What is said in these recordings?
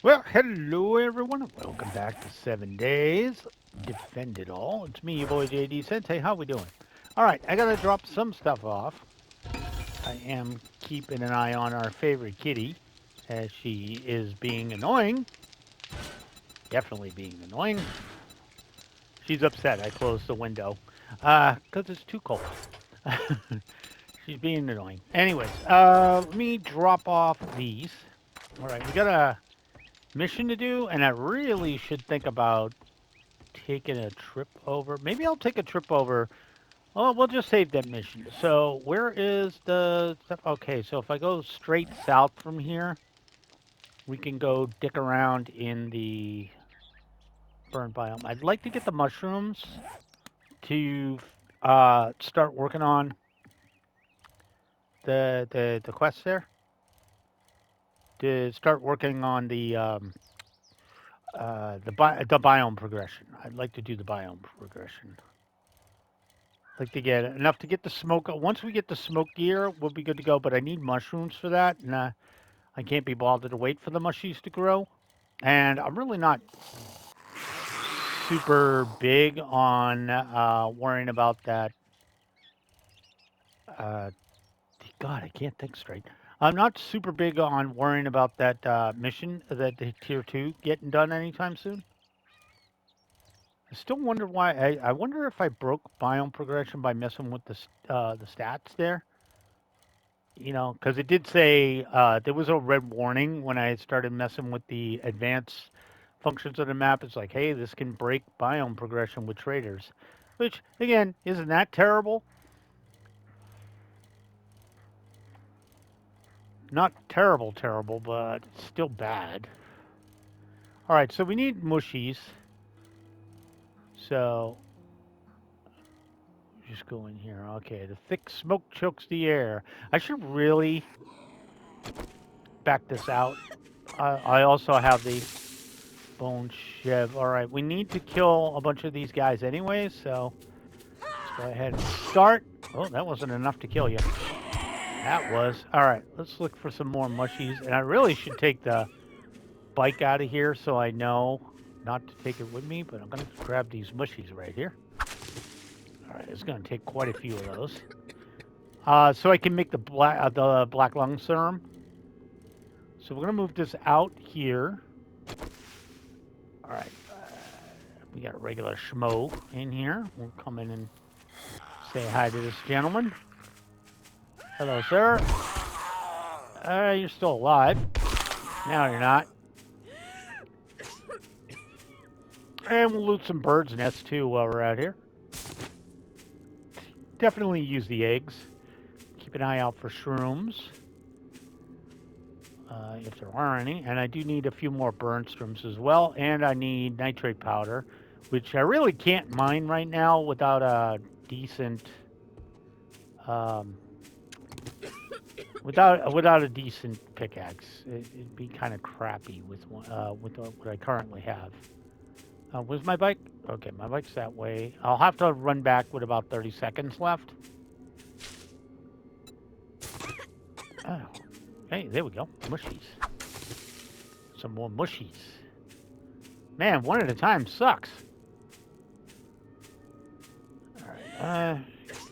Well, hello everyone, and welcome back to 7 Days. Defend it all. It's me, your boy JD Sensei. How we doing? All right, I gotta drop some stuff off. I am keeping an eye on our favorite kitty, as she is being annoying. Definitely being annoying. She's upset. I closed the window, 'cause it's too cold. She's being annoying. Anyways, let me drop off these. All right, we got a mission to do, and I really should think about taking a trip over. Maybe I'll take a trip over. Oh, we'll just save that mission. So where is the stuff? Okay, so if I go straight south from here, we can go dick around in the burn biome. I'd like to get the mushrooms to start working on the quest there. To start working on the biome progression. I'd like to do the biome progression. Like to get enough to get the smoke. Once we get the smoke gear, we'll be good to go. But I need mushrooms for that, and I can't be bothered to wait for the mushies to grow. And I'm really not super big on worrying about that. Uh, God, I can't think straight. I'm not super big on worrying about that mission, that the tier two getting done anytime soon. I still wonder why. I wonder if I broke biome progression by messing with the stats there. Because it did say there was a red warning when I started messing with the advanced functions of the map. It's like, hey, this can break biome progression with traders, which again isn't that terrible. Not terrible, terrible, but it's still bad. All right, so we need mushies. So just go in here. Okay, the thick smoke chokes the air. I should really back this out. I also have the bone shiv. All right, we need to kill a bunch of these guys anyway, so let's go ahead and start. Oh, that wasn't enough to kill you. That was. All right, let's look for some more mushies. And I really should take the bike out of here so I know not to take it with me, but I'm going to grab these mushies right here. All right, it's going to take quite a few of those. So I can make the black lung serum. So we're going to move this out here. All right, we got a regular schmo in here. We'll come in and say hi to this gentleman. Hello, sir. You're still alive. Now you're not. And we'll loot some birds' nests too while we're out here. Definitely use the eggs. Keep an eye out for shrooms, if there are any. And I do need a few more burnstrums as well. And I need nitrate powder, which I really can't mine right now without a decent, um, without a decent pickaxe. It'd be kind of crappy with what I currently have. Where's my bike? Okay, my bike's that way. I'll have to run back with about 30 seconds left. Oh, hey, there we go. Mushies. Some more mushies. Man, one at a time sucks. All right,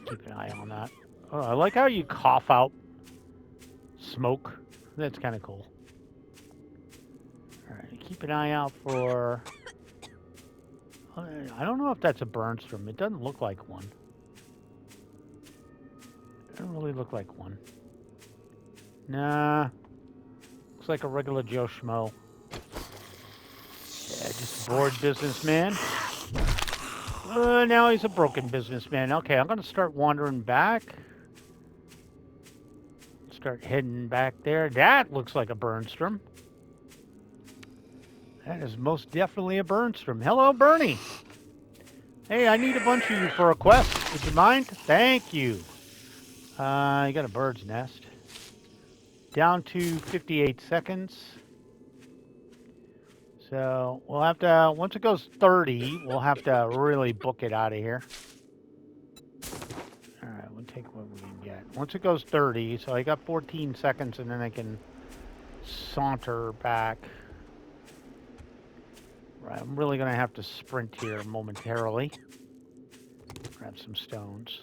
keep an eye on that. Oh, I like how you cough out smoke. That's kind of cool. All right, keep an eye out for. I don't know if that's a burnstrom. It doesn't look like one. It doesn't really look like one. Nah, looks like a regular Joe Schmo. Yeah, just a bored businessman. Now he's a broken businessman. Okay, I'm going to start wandering back. Start heading back there. That looks like a Burnstrom. That is most definitely a Burnstrom. Hello, Bernie. Hey, I need a bunch of you for a quest. Would you mind? Thank you. You got a bird's nest. Down to 58 seconds. So we'll have to, once it goes 30, we'll have to really book it out of here. All right, we'll take what we can get. Once it goes 30, so I got 14 seconds, and then I can saunter back. Right, I'm really going to have to sprint here momentarily. Grab some stones.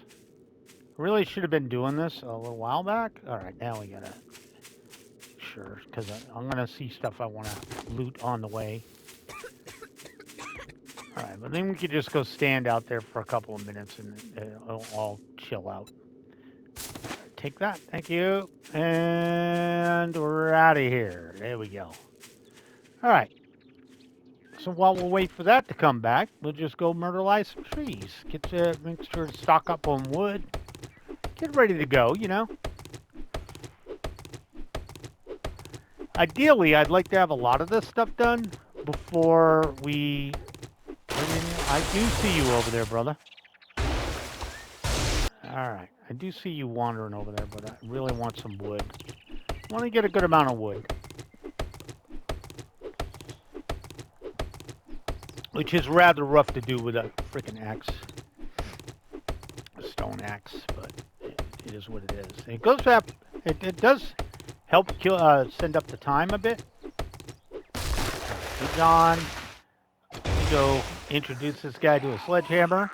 Really should have been doing this a little while back. All right, now we got to... Sure, because I'm going to see stuff I want to loot on the way. All right, but then we could just go stand out there for a couple of minutes and it'll all chill out. Take that, thank you. And we're out of here. There we go. All right. So while we'll wait for that to come back, we'll just go myrtleize some trees. Make sure to stock up on wood. Get ready to go, you know. Ideally, I'd like to have a lot of this stuff done before we... I do see you over there, brother. Alright, I do see you wandering over there, but I really want some wood. I want to get a good amount of wood. Which is rather rough to do with a freaking axe. A stone axe, but it is what it is. It goes up, it does help send up the time a bit. Hey, John, let me go introduce this guy to a sledgehammer.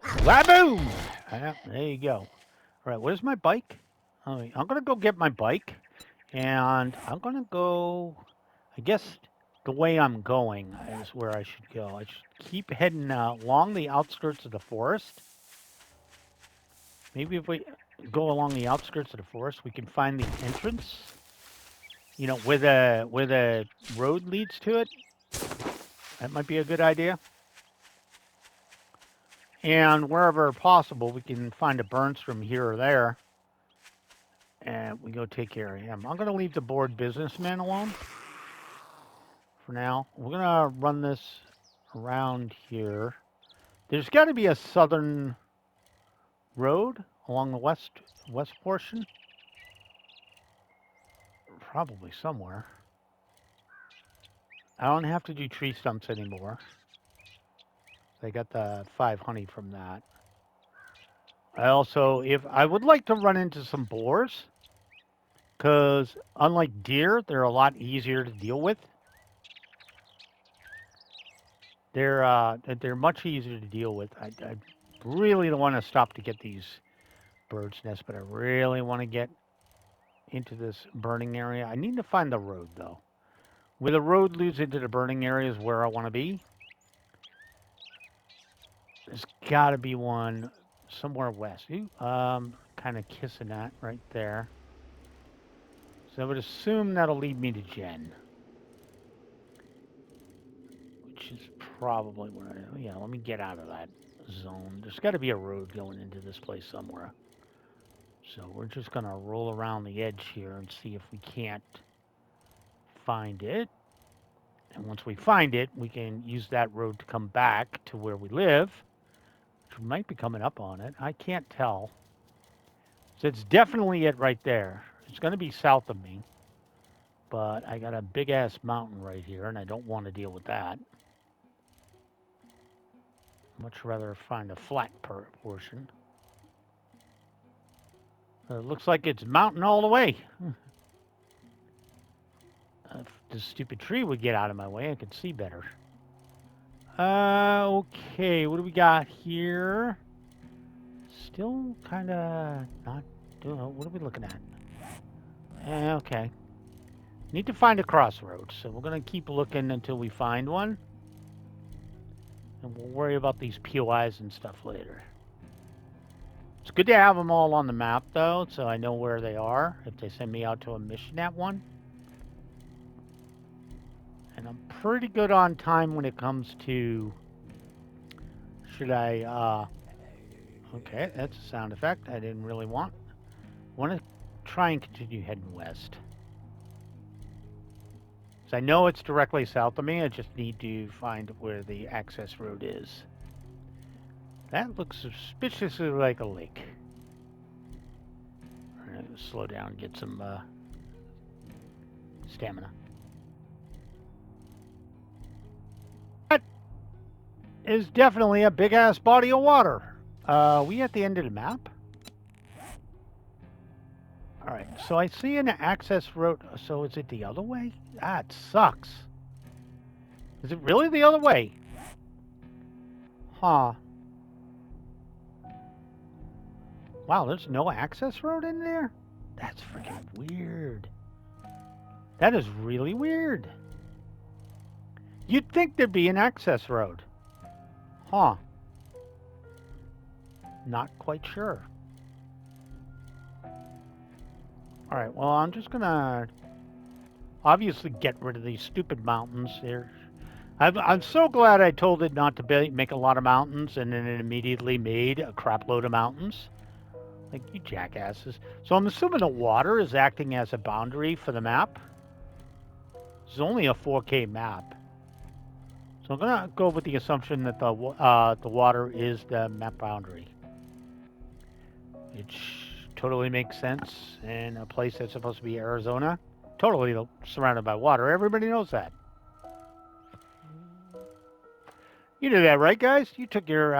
Waboom! There you go. All right, where's my bike? I'm going to go get my bike. And I'm going to go, I guess the way I'm going is where I should go. I should keep heading along the outskirts of the forest. Maybe if we go along the outskirts of the forest, we can find the entrance. You know, where the road leads to it. That might be a good idea. And wherever possible, we can find a Burnstrom here or there. And we go take care of him. I'm going to leave the bored businessman alone for now. We're going to run this around here. There's got to be a southern road along the west portion. Probably somewhere. I don't have to do tree stumps anymore. I got the 5 honey from that. I would like to run into some boars, because unlike deer, they're a lot easier to deal with. They're much easier to deal with. I really don't want to stop to get these bird's nests, but I really want to get into this burning area. I need to find the road, though. Where the road leads into the burning area is where I want to be. There's got to be one somewhere west. Kind of kissing that right there. So I would assume that'll lead me to Jen. Which is probably where let me get out of that zone. There's got to be a road going into this place somewhere. So we're just going to roll around the edge here and see if we can't find it. And once we find it, we can use that road to come back to where we live. Which we might be coming up on it. I can't tell. So it's definitely it right there. It's going to be south of me. But I got a big-ass mountain right here, and I don't want to deal with that. Much rather find a flat portion. It looks like it's mountain all the way. If this stupid tree would get out of my way, I could see better. Okay, what do we got here? Still kind of not doing. What are we looking at? Okay. Need to find a crossroads, so we're going to keep looking until we find one. And we'll worry about these POIs and stuff later. It's good to have them all on the map, though, so I know where they are if they send me out to a mission at one. And I'm pretty good on time when it comes to... Should I... Okay, that's a sound effect I didn't really want. I want to try and continue heading west. So I know it's directly south of me. I just need to find where the access road is. That looks suspiciously like a lake. All right, slow down, get some stamina. That is definitely a big-ass body of water. We at the end of the map? All right, so I see an access road. So is it the other way? That sucks. Is it really the other way? Huh. Wow, there's no access road in there? That's freaking weird. That is really weird. You'd think there'd be an access road. Huh. Not quite sure. Alright, well, I'm just gonna obviously get rid of these stupid mountains here. I'm so glad I told it not to make a lot of mountains, and then it immediately made a crap load of mountains. Like, you jackasses. So I'm assuming the water is acting as a boundary for the map. It's only a 4K map. So I'm going to go with the assumption that the water is the map boundary. It totally makes sense in a place that's supposed to be Arizona. Totally surrounded by water. Everybody knows that. You knew that, right, guys? You took your,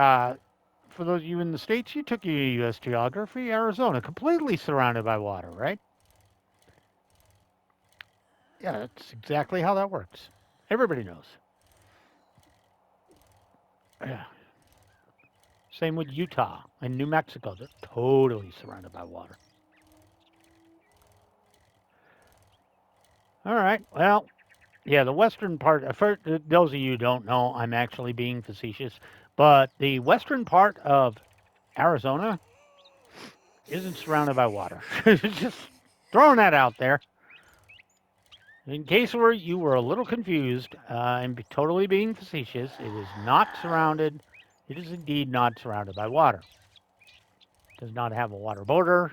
for those of you in the States, you took your U.S. geography. Arizona, completely surrounded by water, right? Yeah, that's exactly how that works. Everybody knows. Yeah. Same with Utah and New Mexico. They're totally surrounded by water. All right. Well, yeah, the western part, for those of you who don't know, I'm actually being facetious, but the western part of Arizona isn't surrounded by water. Just throwing that out there. In case you were a little confused, I'm totally being facetious. It is not surrounded. It is indeed not surrounded by water. It does not have a water border.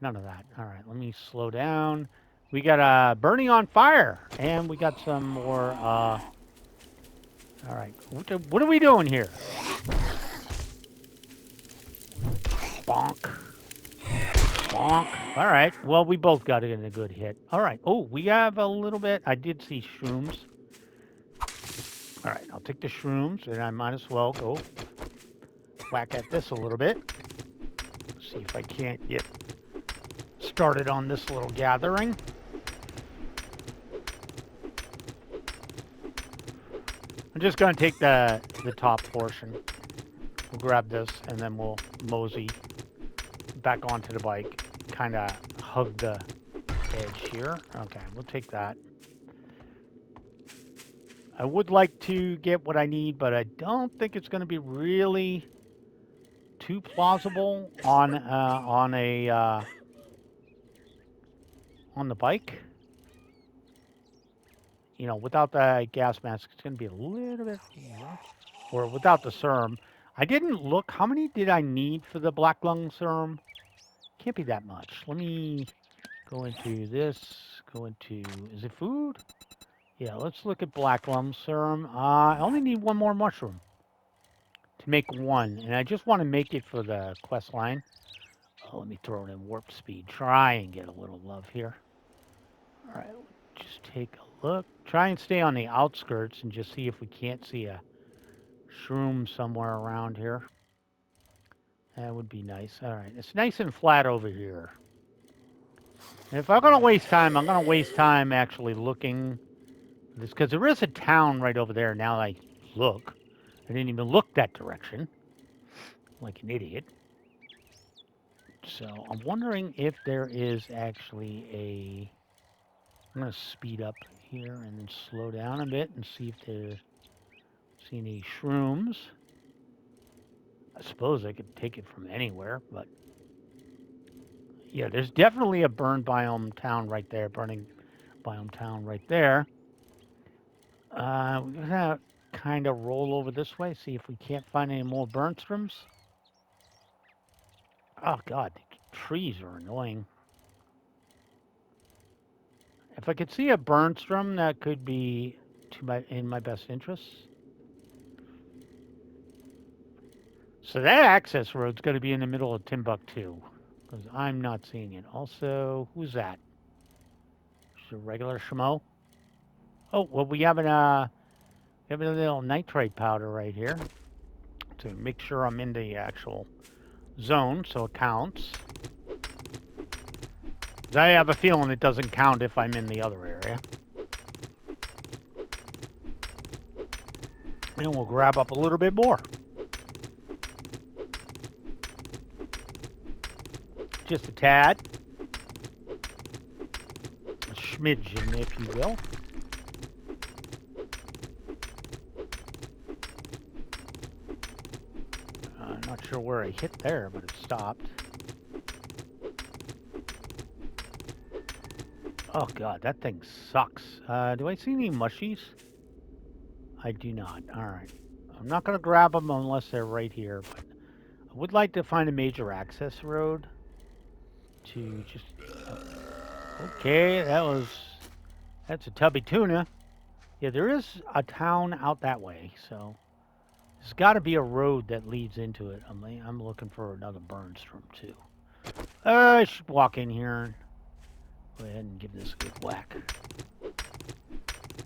None of that. All right, let me slow down. We got burning on fire, and we got some more. All right, what are we doing here? Bonk. Bonk. All right. Well, we both got it in a good hit. All right. Oh, we have a little bit. I did see shrooms. All right. I'll take the shrooms, and I might as well go whack at this a little bit. See if I can't get started on this little gathering. I'm just going to take the top portion. We'll grab this, and then we'll mosey back onto the bike. Kind of hug the edge here. Okay, we'll take that. I would like to get what I need, but I don't think it's going to be really too plausible on the bike. You know, without the gas mask, it's going to be a little bit rough. Or without the serum. I didn't look. How many did I need for the black lung serum? Can't be that much. Let me go into this. Go into, is it food? Yeah, let's look at black lung serum. I only need one more mushroom to make one, and I just want to make it for the quest line. Oh, let me throw it in warp speed. Try and get a little love here. All right, just take a look. Try and stay on the outskirts and just see if we can't see a shroom somewhere around here. That would be nice. All right, it's nice and flat over here. And if I'm going to waste time, I'm going to waste time actually looking this, because there is a town right over there. Now I look. I didn't even look that direction. Like an idiot. So I'm wondering if there is actually a... I'm going to speed up here and then slow down a bit and see if there's any shrooms. I suppose I could take it from anywhere, but... Yeah, there's definitely a burned biome town right there. Burning biome town right there. We're going to kind of roll over this way, see if we can't find any more burnstroms. Oh, God, the trees are annoying. If I could see a burnstrom, that could be in my best interests. So that access road's going to be in the middle of Timbuktu, because I'm not seeing it. Also, who's that? Just a regular schmo? Oh, well, we have a little nitrate powder right here to make sure I'm in the actual zone, so it counts. I have a feeling it doesn't count if I'm in the other area. And we'll grab up a little bit more. Just a tad. A smidgen, if you will. Not sure where I hit there, but it stopped. Oh god, that thing sucks. Do I see any mushies? I do not. Alright. I'm not going to grab them unless they're right here, but I would like to find a major access road to just... okay, that's a tubby tuna. Yeah, there is a town out that way, so there's got to be a road that leads into it. I'm looking for another Burnstrom, too. I should walk in here and go ahead and give this a good whack.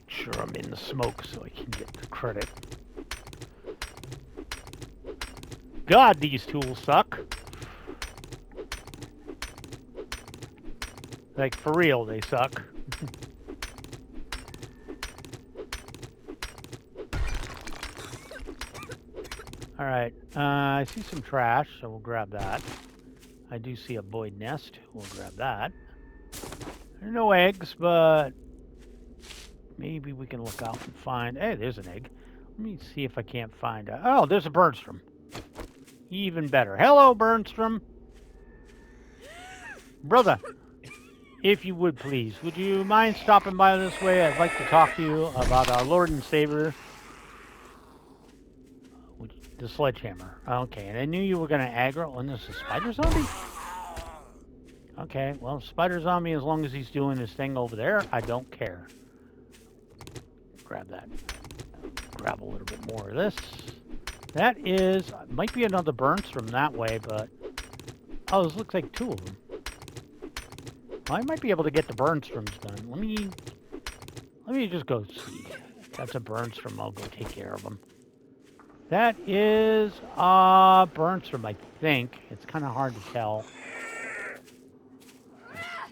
Sure, I'm in the smoke so I can get the credit. God, these tools suck. Like, for real, they suck. Alright, I see some trash, so we'll grab that. I do see a void nest. We'll grab that. There are no eggs, but maybe we can look out and find... hey, there's an egg. Let me see if I can't find... oh, there's a Burnstrom. Even better. Hello, Burnstrom. Brother, if you would please, would you mind stopping by this way? I'd like to talk to you about our Lord and Savior, the sledgehammer. Okay, and I knew you were going to aggro... and there's a spider zombie? Okay, well, spider zombie, as long as he's doing his thing over there, I don't care. Grab that. Grab a little bit more of this. That is... might be another Burnstrom that way, but... oh, this looks like two of them. Well, I might be able to get the Burnstroms done. Let me just go see. If that's a Burnstrom, I'll go take care of them. That is a Burnstrom, I think. It's kind of hard to tell.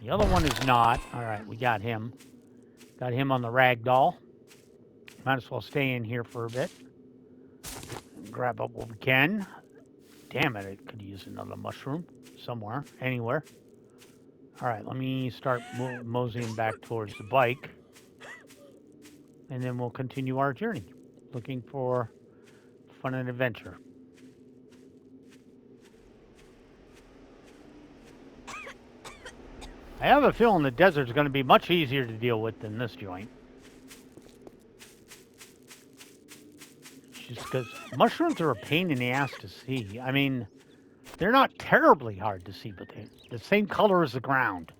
The other one is not. All right, we got him. Got him on the ragdoll. Might as well stay in here for a bit. Grab up what we can. Damn it, I could use another mushroom somewhere, anywhere. All right, let me start moseying back towards the bike. And then we'll continue our journey, looking for fun and adventure. I have a feeling the desert's going to be much easier to deal with than this joint. Just because mushrooms are a pain in the ass to see. I mean, they're not terribly hard to see, but they're the same color as the ground.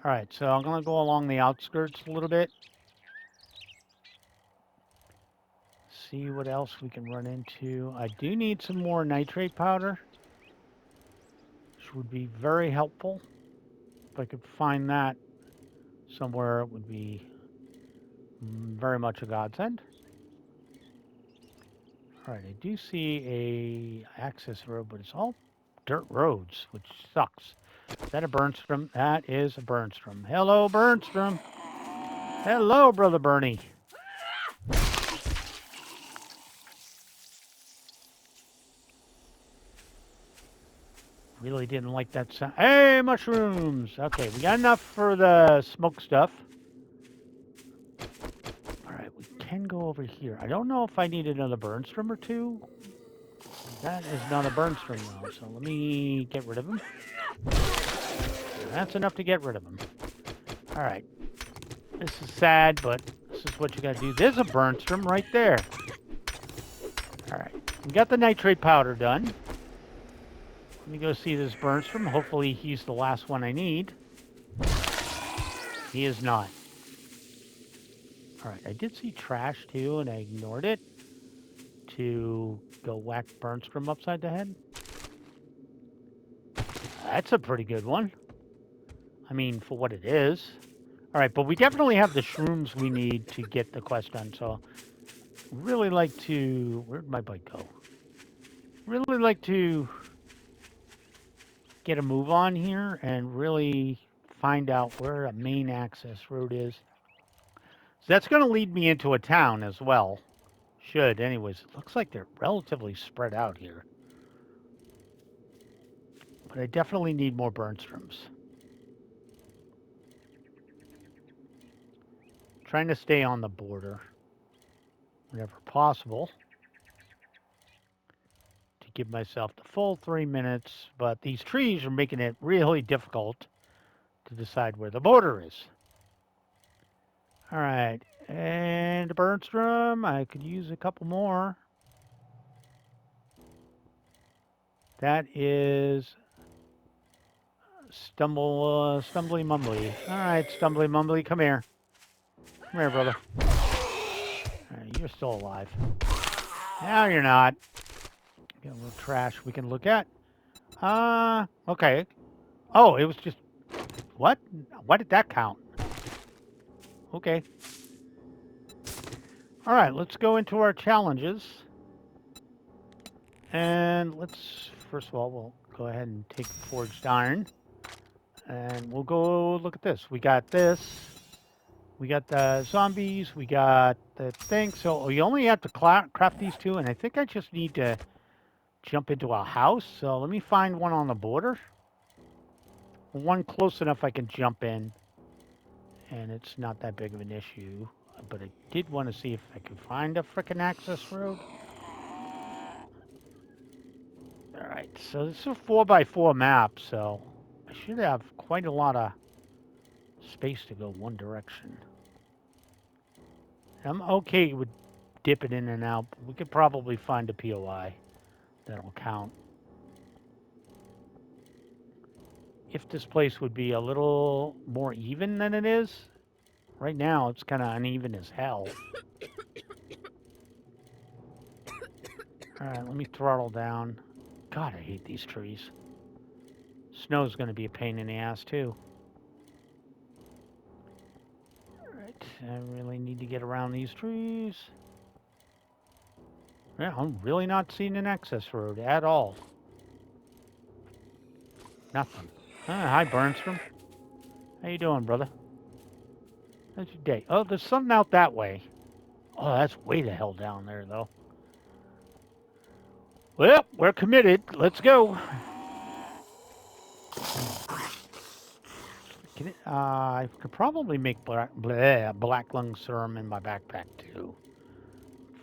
All right, so I'm going to go along the outskirts a little bit. See what else we can run into. I do need some more nitrate powder, which would be very helpful. If I could find that somewhere, it would be very much a godsend. All right, I do see a access road, but it's all dirt roads, which sucks. Is that a Burnstrom? That is a Burnstrom. Hello, Burnstrom. Hello, Brother Bernie. Really didn't like that sound. Hey, mushrooms! Okay, we got enough for the smoke stuff. All right, we can go over here. I don't know if I need another Burnstrom or two. That is not a Burnstrom, though, so let me get rid of him. That's enough to get rid of him. All right. This is sad, but this is what you got to do. There's a Burnstrom right there. All right. We got the nitrate powder done. Let me go see this Burnstrom. Hopefully he's the last one I need. He is not. All right. I did see trash, too, and I ignored it to go whack Burnstrom upside the head. That's a pretty good one. I mean, for what it is. All right, but we definitely have the shrooms we need to get the quest done, so really like to... where'd my bike go? Really like to get a move on here and really find out where a main access road is. So that's going to lead me into a town as well, Should, anyways. It looks like they're relatively spread out here. But I definitely need more Burnstrums. Trying to stay on the border whenever possible to give myself the full 3 minutes, but these trees are making it really difficult to decide where the border is. All right, and a Burnstrom. I could use a couple more. That is Stumbly Mumbly. All right, Stumbly Mumbly, come here. Come here, brother. All right, you're still alive. Now you're not. Got a little trash we can look at. Okay. Oh, it was just... What? Why did that count? Okay. All right, let's go into our challenges. And let's... First of all, we'll go ahead and take forged iron. And we'll go look at this. We got this. We got the zombies. We got the thing. So you only have to craft these two. And I think I just need to jump into a house. So let me find one on the border. One close enough I can jump in. And it's not that big of an issue. But I did want to see if I could find a frickin' access road. Alright, so this is a 4x4 map, so I should have quite a lot of space to go one direction. I'm okay with dipping in and out, but we could probably find a POI that'll count. If this place would be a little more even than it is, right now it's kind of uneven as hell. Alright, let me throttle down. God, I hate these trees. Snow's going to be a pain in the ass, too. Alright, I really need to get around these trees. Yeah, I'm really not seeing an access road at all. Nothing. Hi, Burnstrom. How you doing, brother? How's your day? Oh, there's something out that way. Oh, that's way the hell down there, though. Well, we're committed. Let's go. I could probably make black lung serum in my backpack, too.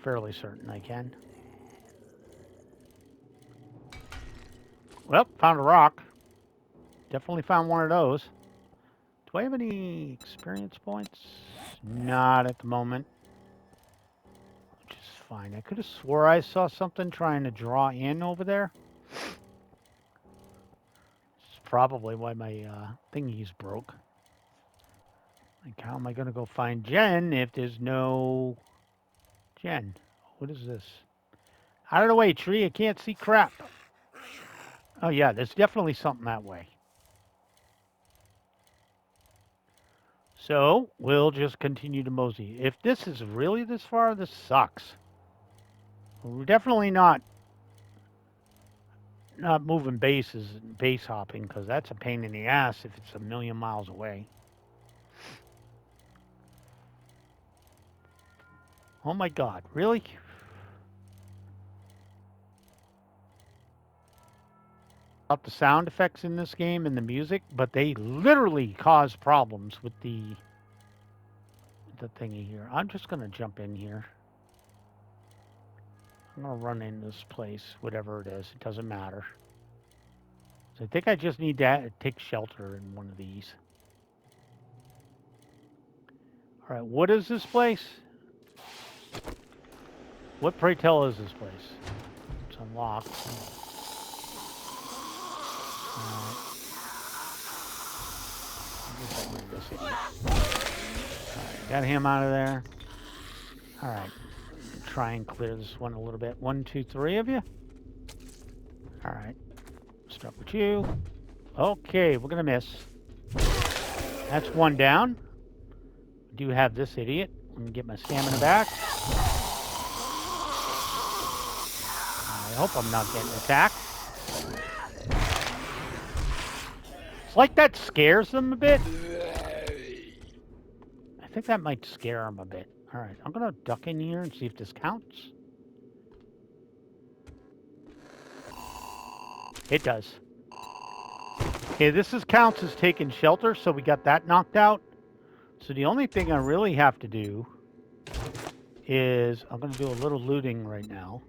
Fairly certain I can. Well, found a rock. Definitely found one of those. Do I have any experience points? Not at the moment. Which is fine. I could have swore I saw something trying to draw in over there. It's probably why my thingies broke. Like, how am I going to go find Jen if there's no Jen? What is this? Out of the way, tree. I can't see crap. Oh, yeah, there's definitely something that way. So, we'll just continue to mosey. If this is really this far, this sucks. We're definitely not moving bases and base hopping, because that's a pain in the ass if it's a million miles away. Oh my God, really? About the sound effects in this game and the music, but they literally cause problems with the thingy here. I'm just gonna jump in here. I'm gonna run in this place, whatever it is. It doesn't matter. So I think I just need to take shelter in one of these. All right, what is this place? What, pray tell, is this place? It's unlocked. Alright, got him out of there. Alright, try and clear this one a little bit. 1, 2, 3 of you. Alright, start with you. Okay, we're gonna miss. That's one down. I do have this idiot. Let me get my stamina back. I hope I'm not getting attacked. It's like that scares them a bit. I think that might scare them a bit. All right, I'm going to duck in here and see if this counts. It does. Okay, counts as taking shelter, so we got that knocked out. So the only thing I really have to do is I'm going to do a little looting right now.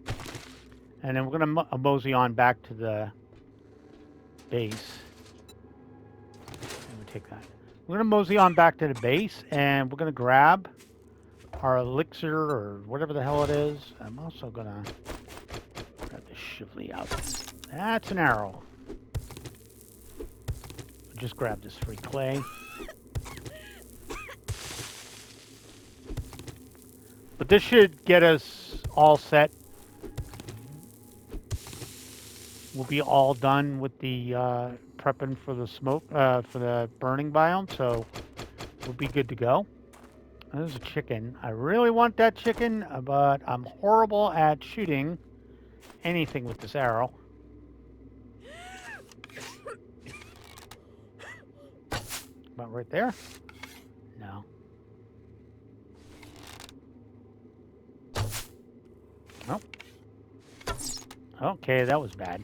And then we're going to mosey on back to the base. Let me take that. We're going to mosey on back to the base, and we're going to grab our elixir or whatever the hell it is. I'm also going to grab this shively out. That's an arrow. Just grab this free clay. But this should get us all set. We'll be all done with the prepping for the smoke, for the burning biome, so we'll be good to go. There's a chicken. I really want that chicken, but I'm horrible at shooting anything with this arrow. About right there? No. Nope. Okay, that was bad.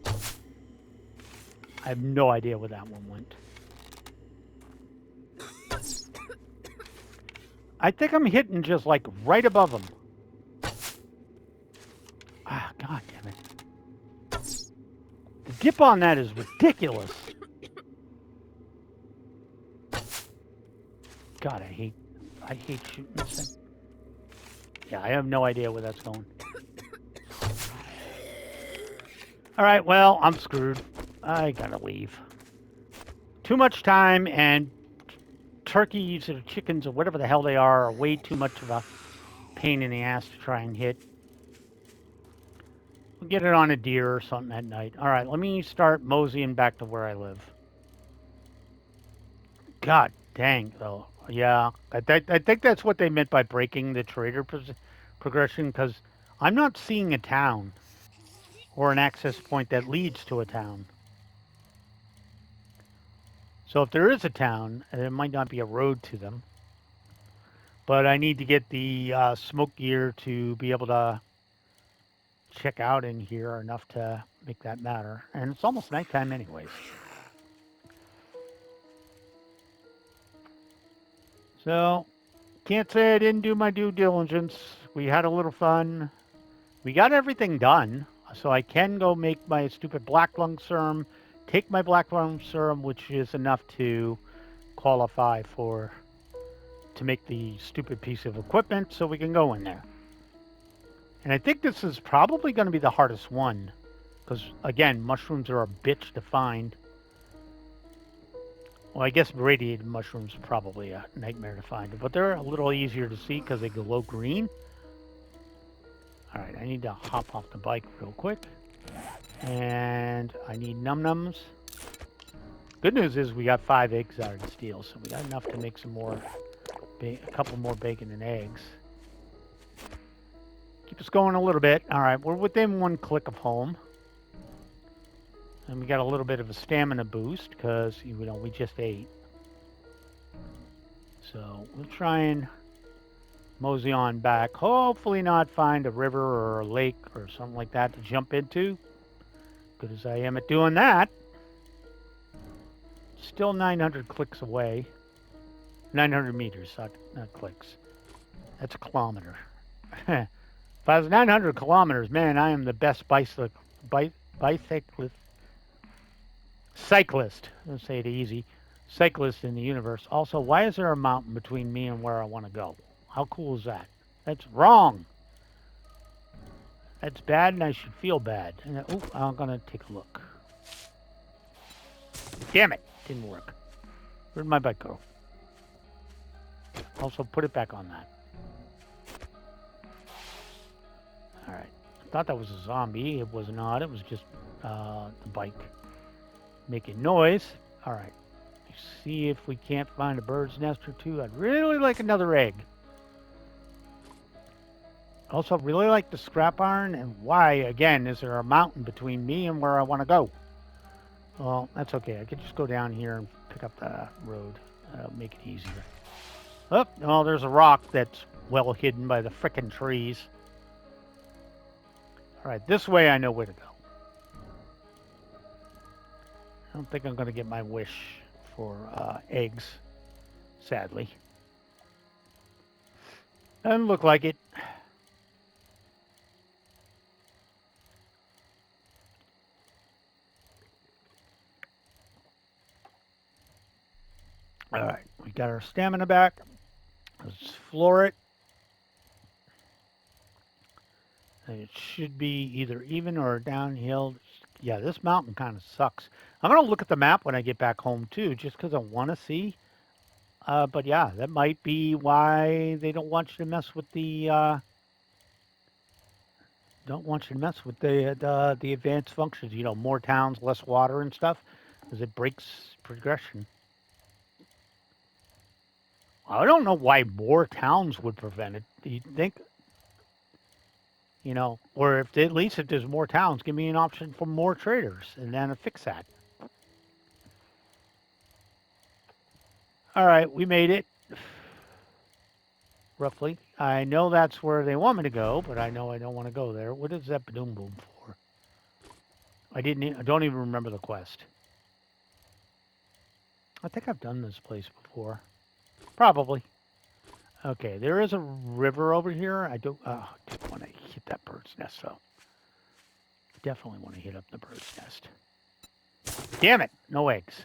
I have no idea where that one went. I think I'm hitting just like right above him. Ah, god damn it. The dip on that is ridiculous. God, I hate shooting this thing. Yeah, I have no idea where that's going. Alright, well, I'm screwed. I gotta leave. Too much time, and turkeys or chickens or whatever the hell they are way too much of a pain in the ass to try and hit. We'll get it on a deer or something at night. Alright, let me start moseying back to where I live. God dang, though. Yeah, I think that's what they meant by breaking the trader progression, because I'm not seeing a town or an access point that leads to a town. So if there is a town, there might not be a road to them. But I need to get the smoke gear to be able to check out in here enough to make that matter. And it's almost nighttime anyways. So, can't say I didn't do my due diligence. We had a little fun. We got everything done. So I can go make my stupid black lung serum, take my black lung serum, which is enough to qualify to make the stupid piece of equipment so we can go in there. And I think this is probably going to be the hardest one. Because, again, mushrooms are a bitch to find. Well, I guess radiated mushrooms are probably a nightmare to find. But they're a little easier to see because they glow green. Alright, I need to hop off the bike real quick. And I need num-nums. Good news is we got 5 eggs out of the steel, so we got enough to make some more, a couple more bacon and eggs. Keep us going a little bit. Alright, we're within 1 click of home. And we got a little bit of a stamina boost because, we just ate. So we'll try and mosey on back. Hopefully not find a river or a lake or something like that to jump into. Good as I am at doing that. Still 900 clicks away. 900 meters, not clicks. That's a kilometer. If I was 900 kilometers, man, I am the best cyclist. Let's say it easy. Cyclist in the universe. Also, why is there a mountain between me and where I want to go? How cool is that? That's wrong. That's bad, and I should feel bad. And I'm gonna take a look. Damn it! Didn't work. Where'd my bike go? Also, put it back on that. Alright. I thought that was a zombie. It was not. It was just the bike making noise. Alright. See if we can't find a bird's nest or two. I'd really like another egg. Also, really like the scrap iron. And why, again, is there a mountain between me and where I want to go? Well, that's okay. I could just go down here and pick up the road. Make it easier. Oh, well, there's a rock that's well hidden by the frickin' trees. All right, this way I know where to go. I don't think I'm going to get my wish for eggs, sadly. Doesn't look like it. All right, we got our stamina back. Let's floor it. And it should be either even or downhill. Yeah, this mountain kind of sucks. I'm going to look at the map when I get back home, too, just because I want to see. But yeah, that might be why they don't want you to mess with the the advanced functions. You know, more towns, less water and stuff, because it breaks progression. I don't know why more towns would prevent it. Do you think, you know, or if at least if there's more towns, give me an option for more traders, and then fix that. All right, we made it. Roughly. I know that's where they want me to go, but I know I don't want to go there. What is that boom boom for? I don't even remember the quest. I think I've done this place before. Probably. Okay, there is a river over here. I don't want to hit that bird's nest though. Definitely want to hit up the bird's nest. Damn it! No eggs.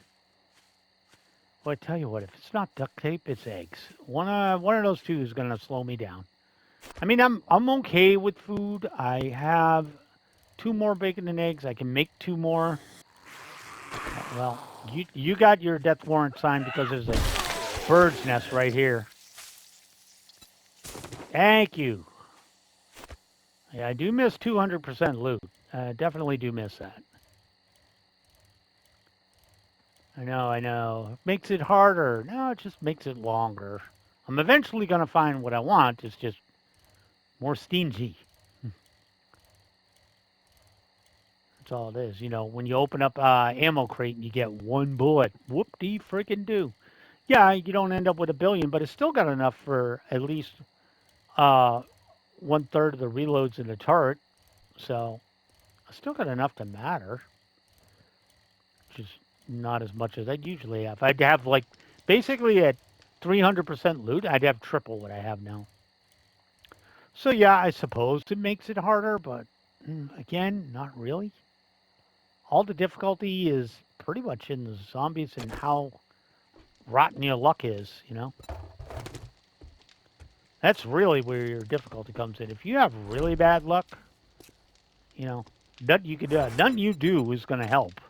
Well, I tell you what, if it's not duct tape, it's eggs. One of those two is gonna slow me down. I mean, I'm okay with food. I have 2 more bacon and eggs. I can make 2 more. Well, you got your death warrant signed because there's a bird's nest right here. Thank you. Yeah, I do miss 200% loot. Definitely do miss that. I know. Makes it harder. No, it just makes it longer. I'm eventually going to find what I want. It's just more stingy. That's all it is. You know, when you open up ammo crate and you get 1 bullet, whoop-dee freaking do. Yeah, you don't end up with a billion, but it's still got enough for at least uh, 1/3 of the reloads in the turret. So I still got enough to matter. Just not as much as I'd usually have. I'd have like basically at 300% loot, I'd have triple what I have now. So yeah, I suppose it makes it harder, but again, not really. All the difficulty is pretty much in the zombies and how rotten your luck is, you know? That's really where your difficulty comes in. If you have really bad luck, you know, nothing you do is going to help.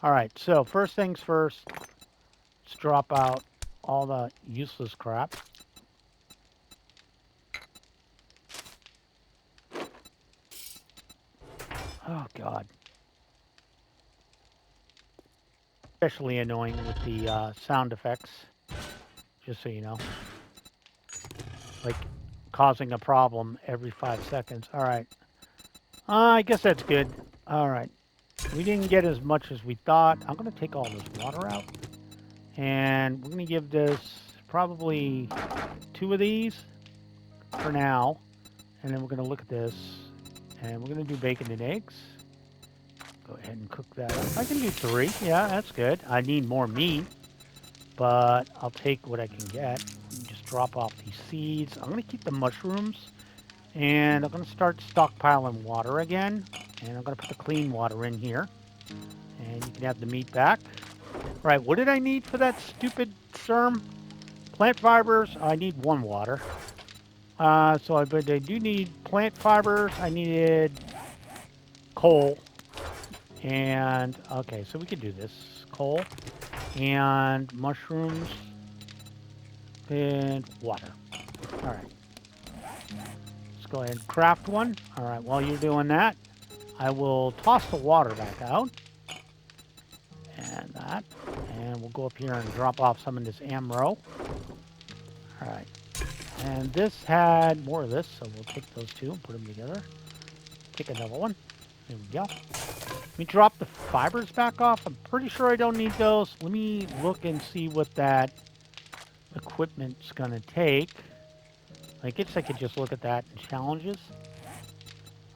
All right, so first things first, let's drop out all the useless crap. Oh, God. Especially annoying with the sound effects, just so you know. Like causing a problem every 5 seconds. All right. I guess that's good. All right. We didn't get as much as we thought. I'm going to take all this water out. And we're going to give this probably 2 of these for now. And then we're going to look at this. And we're going to do bacon and eggs. Go ahead and cook that up. I can do 3. Yeah, that's good. I need more meat. But I'll take what I can get. Just drop off these seeds. I'm going to keep the mushrooms. And I'm going to start stockpiling water again. And I'm going to put the clean water in here. And you can have the meat back. Right, what did I need for that stupid SERM? Plant fibers, I need 1 water. But I do need plant fibers. I needed coal. And, okay, so we can do this. Coal and mushrooms and water. All right. Let's go ahead and craft one. All right, while you're doing that, I will toss the water back out. And that. And we'll go up here and drop off some of this ammo. All right. And this had more of this, so we'll take those 2 and put them together. Take another one. There we go. Let me drop the fibers back off. I'm pretty sure I don't need those. Let me look and see what that equipment's going to take. I guess I could just look at that in challenges.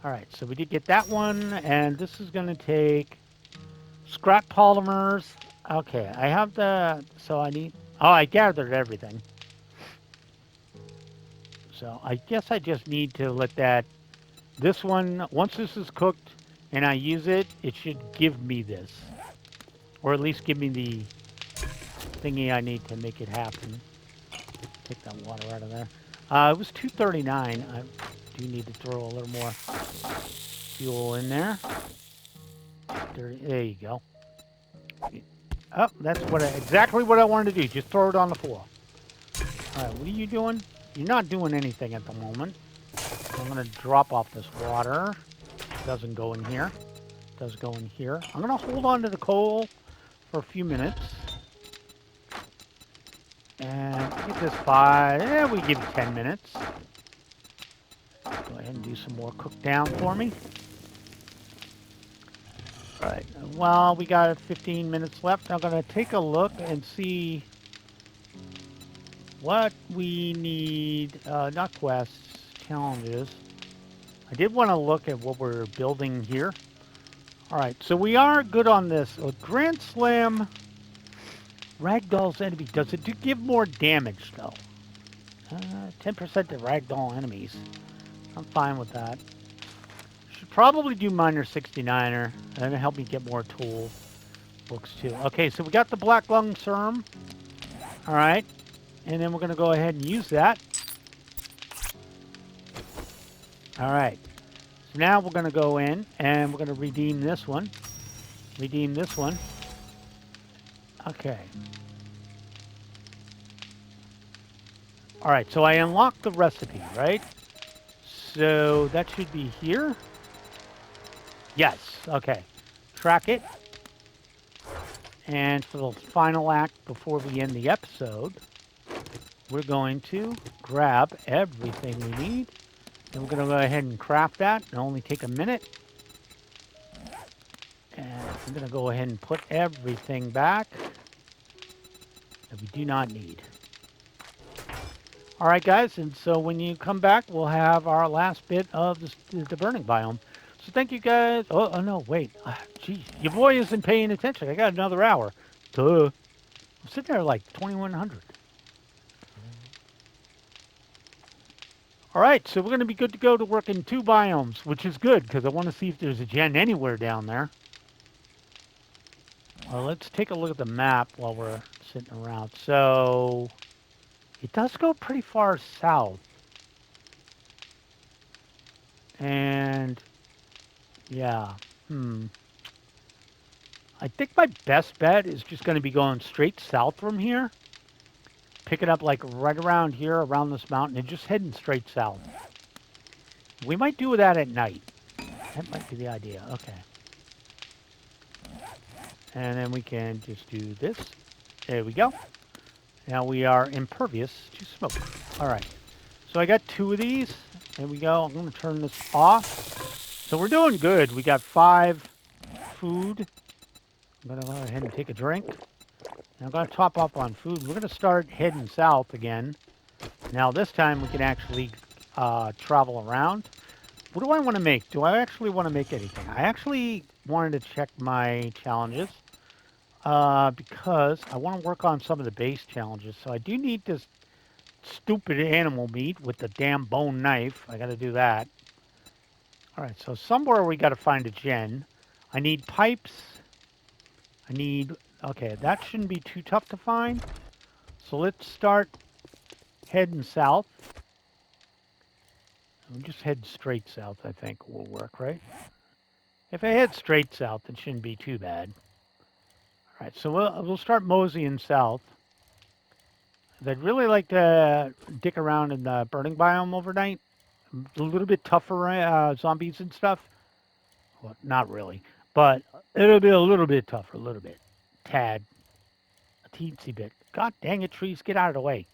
All right, so we did get that one, and this is going to take scrap polymers. Okay, I have the, so I need, oh, I gathered everything. So I guess I just need to let that, this one, once this is cooked and I use it, it should give me this. Or at least give me the thingy I need to make it happen. Take that water out of there. It was 239. I do need to throw a little more fuel in there. There you go. Oh, that's exactly what I wanted to do. Just throw it on the floor. All right, what are you doing? You're not doing anything at the moment. I'm going to drop off this water. Doesn't go in here. Does go in here. I'm going to hold on to the coal for a few minutes. And get this 5. Yeah, we give it 10 minutes. Go ahead and do some more cook down for me. All right. Well, we got 15 minutes left. I'm going to take a look and see what we need. Not quests, challenges. I did want to look at what we're building here. All right. So we are good on this. Grand Slam Ragdoll's enemy. Does it give more damage, though? 10% to Ragdoll enemies. I'm fine with that. Should probably do Miner 69er. That'll help me get more tool books, too. Okay, so we got the Black Lung Serum. All right. And then we're going to go ahead and use that. All right. So now we're going to go in and we're going to redeem this one. Redeem this one. Okay. All right, so I unlocked the recipe, right? So that should be here. Yes, okay. Track it. And for the final act before we end the episode, we're going to grab everything we need. And we're going to go ahead and craft that. It'll only take a minute. And I'm going to go ahead and put everything back that we do not need. All right, guys, and so when you come back, we'll have our last bit of the burning biome. So thank you, guys. Oh no, wait. Geez, your boy isn't paying attention. I got another hour. Duh. I'm sitting there like 2100. All right, so we're going to be good to go to work in 2 biomes, which is good because I want to see if there's a gen anywhere down there. Well, let's take a look at the map while we're sitting around. So it does go pretty far south. And yeah, I think my best bet is just going to be going straight south from here. Pick it up like right around here, around this mountain, and just heading straight south. We might do that at night. That might be the idea. Okay. And then we can just do this. There we go. Now we are impervious to smoke. All right. So I got 2 of these. There we go. I'm going to turn this off. So we're doing good. We got 5 food. I'm going to go ahead and take a drink. Now I'm going to top up on food. We're going to start heading south again. Now this time we can actually travel around. What do I want to make? Do I actually want to make anything? I actually wanted to check my challenges because I want to work on some of the base challenges. So I do need this stupid animal meat with the damn bone knife. I got to do that. All right, so somewhere we got to find a gen. I need pipes. I need... Okay, that shouldn't be too tough to find. So let's start heading south. We'll just head straight south, I think will work, right? If I head straight south, it shouldn't be too bad. All right, so we'll start moseying south. I'd really like to dick around in the burning biome overnight. A little bit tougher zombies and stuff. Well, not really, but it'll be a little bit tougher, a little bit. Tad. A teensy bit. God dang it, trees, get out of the way.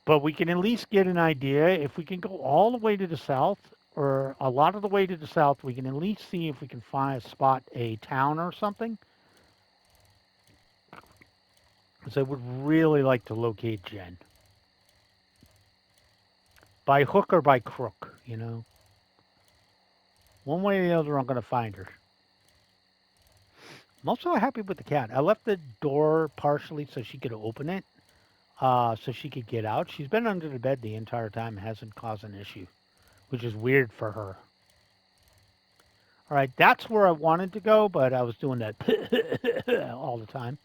But we can at least get an idea. If we can go all the way to the south, or a lot of the way to the south, we can at least see if we can spot a town or something. Because I would really like to locate Jen. By hook or by crook, you know. One way or the other, I'm going to find her. I'm also happy with the cat. I left the door partially so she could open it, so she could get out. She's been under the bed the entire time, hasn't caused an issue, which is weird for her. All right, that's where I wanted to go, but I was doing that all the time,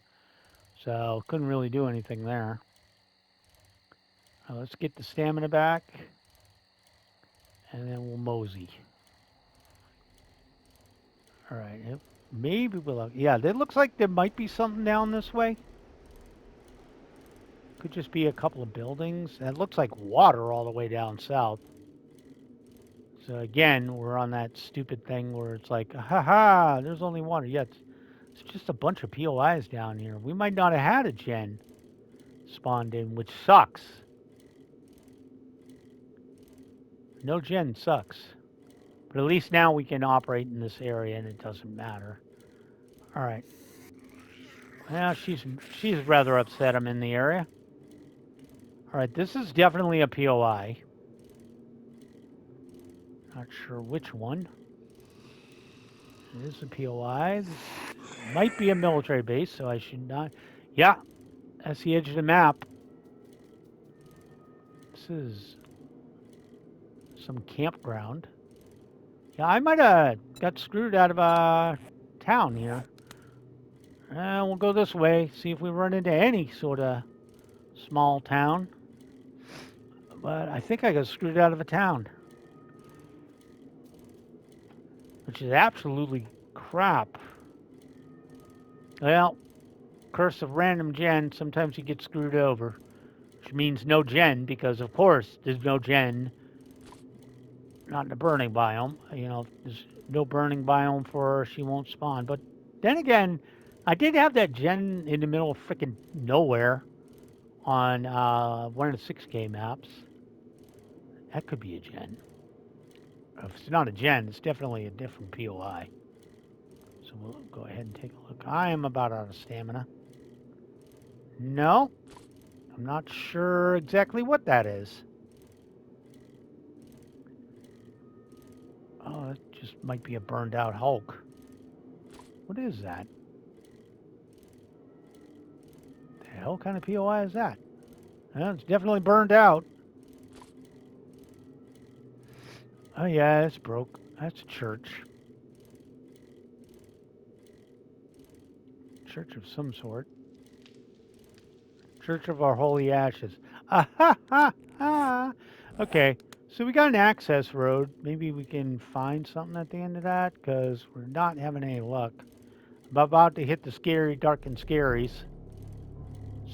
so couldn't really do anything there. Let's get the stamina back, and then we'll mosey. All right, maybe we'll have, yeah, it looks like there might be something down this way. Could just be a couple of buildings. That looks like water all the way down south. So again, we're on that stupid thing where it's like, haha, there's only water. Yeah, it's just a bunch of POIs down here. We might not have had a gen spawned in, which sucks. No gen sucks. But at least now we can operate in this area and it doesn't matter. All right. Yeah, she's rather upset I'm in the area. All right, this is definitely a POI. Not sure which one. It is a POI. This might be a military base, so I should not. Yeah, that's the edge of the map. This is some campground. Yeah, I might have got screwed out of a town here. We'll go this way, see if we run into any sort of small town. But I think I got screwed out of a town. Which is absolutely crap. Well, curse of random gen, sometimes you get screwed over. Which means no gen, because of course there's no gen. Not in the burning biome. You know, there's no burning biome for her, she won't spawn. But then again, I did have that gen in the middle of freaking nowhere on one of the 6K maps. That could be a gen. If it's not a gen, it's definitely a different POI. So we'll go ahead and take a look. I am about out of stamina. No, I'm not sure exactly what that is. Oh, it just might be a burned out Hulk. What is that? The hell kind of POI is that? It's definitely burned out. Oh yeah, it's broke. That's a church. Church of some sort. Church of Our Holy Ashes. Ah ha ha ha. Okay, so we got an access road. Maybe we can find something at the end of that, because we're not having any luck. I'm about to hit the scary, dark, and scaries.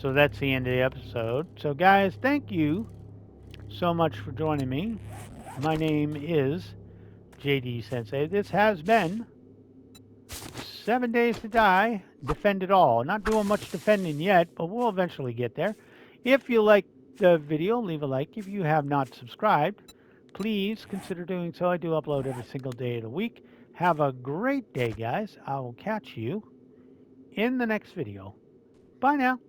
So that's the end of the episode. So guys, thank you so much for joining me. My name is JD Sensei. This has been 7 Days to Die, Defend It All. Not doing much defending yet, but we'll eventually get there. If you like the video, leave a like. If you have not subscribed, please consider doing so. I do upload every single day of the week. Have a great day, guys. I will catch you in the next video. Bye now.